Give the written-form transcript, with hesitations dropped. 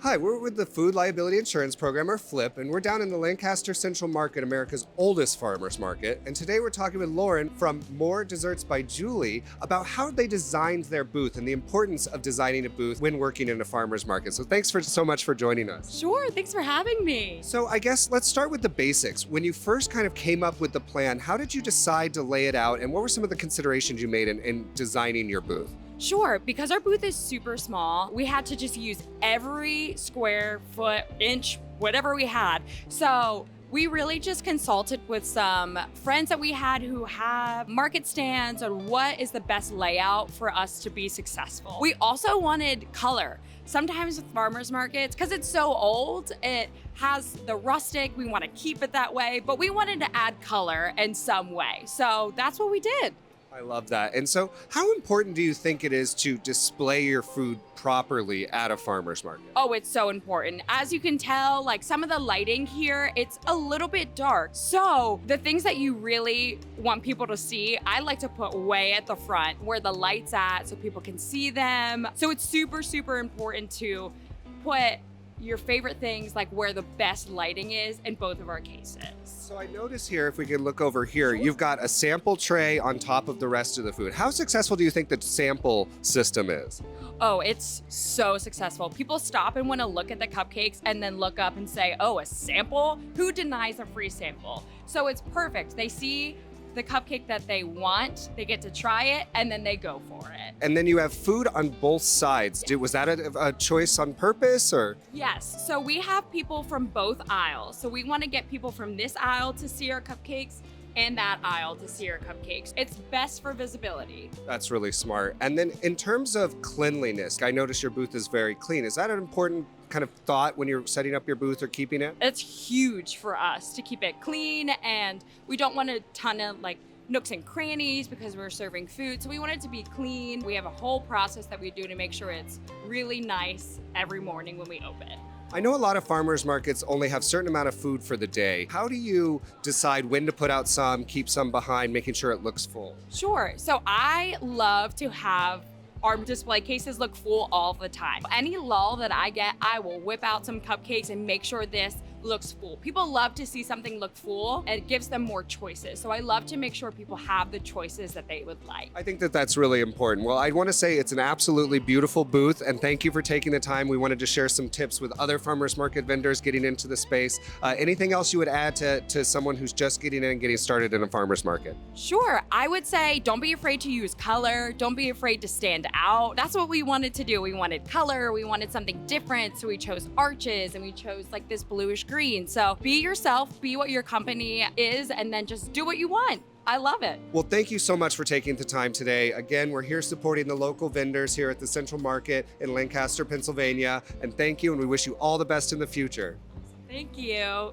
Hi, we're with the Food Liability Insurance Program, or FLIP, and we're down in the Lancaster Central Market, America's oldest farmers market. And today we're talking with Lauren from More Desserts by Julie about how they designed their booth and the importance of designing a booth when working in a farmers market. So thanks so much for joining us. Sure, thanks for having me. So I guess let's start with the basics. When you first kind of came up with the plan, how did you decide to lay it out, and what were some of the considerations you made in designing your booth? Sure, because our booth is super small, we had to just use every square foot, inch, whatever we had. So we really just consulted with some friends that we had who have market stands on what is the best layout for us to be successful. We also wanted color. Sometimes with farmers markets, because it's so old, it has the rustic, we want to keep it that way, but we wanted to add color in some way. So that's what we did. I love that. And so, how important do you think it is to display your food properly at a farmer's market? Oh, it's so important. As you can tell, like some of the lighting here, it's a little bit dark. So the things that you really want people to see, I like to put way at the front where the light's at so people can see them. So it's super, super important to put your favorite things like where the best lighting is in both of our cases. So I notice here, if we can look over here, you've got a sample tray on top of the rest of the food. How successful do you think the sample system is? Oh, it's so successful. People stop and want to look at the cupcakes and then look up and say, oh, a sample? Who denies a free sample? So it's perfect. They see the cupcake that they want, they get to try it, and then they go for it. And then you have food on both sides. Was that a choice on purpose, or? Yes, so we have people from both aisles. So we want to get people from this aisle to see our cupcakes and that aisle to see our cupcakes. It's best for visibility. That's really smart. And then in terms of cleanliness, I notice your booth is very clean. Is that an important kind of thought when you're setting up your booth or keeping it? It's huge for us to keep it clean, and we don't want a ton of like nooks and crannies because we're serving food. So we want it to be clean. We have a whole process that we do to make sure it's really nice every morning when we open. I know a lot of farmers markets only have a certain amount of food for the day. How do you decide when to put out some, keep some behind, making sure it looks full? Sure. So I love to have our display cases look full all the time. Any lull that I get, I will whip out some cupcakes and make sure this looks full. People love to see something look full, and it gives them more choices. So I love to make sure people have the choices that they would like. I think that that's really important. Well, I want to say it's an absolutely beautiful booth, and thank you for taking the time. We wanted to share some tips with other farmers market vendors getting into the space. Anything else you would add to someone who's just getting in and getting started in a farmers market? Sure, I would say don't be afraid to use color. Don't be afraid to stand out. That's what we wanted to do. We wanted color, we wanted something different. So we chose arches and we chose like this bluish green. So be yourself, be what your company is, and then just do what you want. I love it. Well, thank you so much for taking the time today. Again, we're here supporting the local vendors here at the Central Market in Lancaster, Pennsylvania. And thank you, and we wish you all the best in the future. Thank you.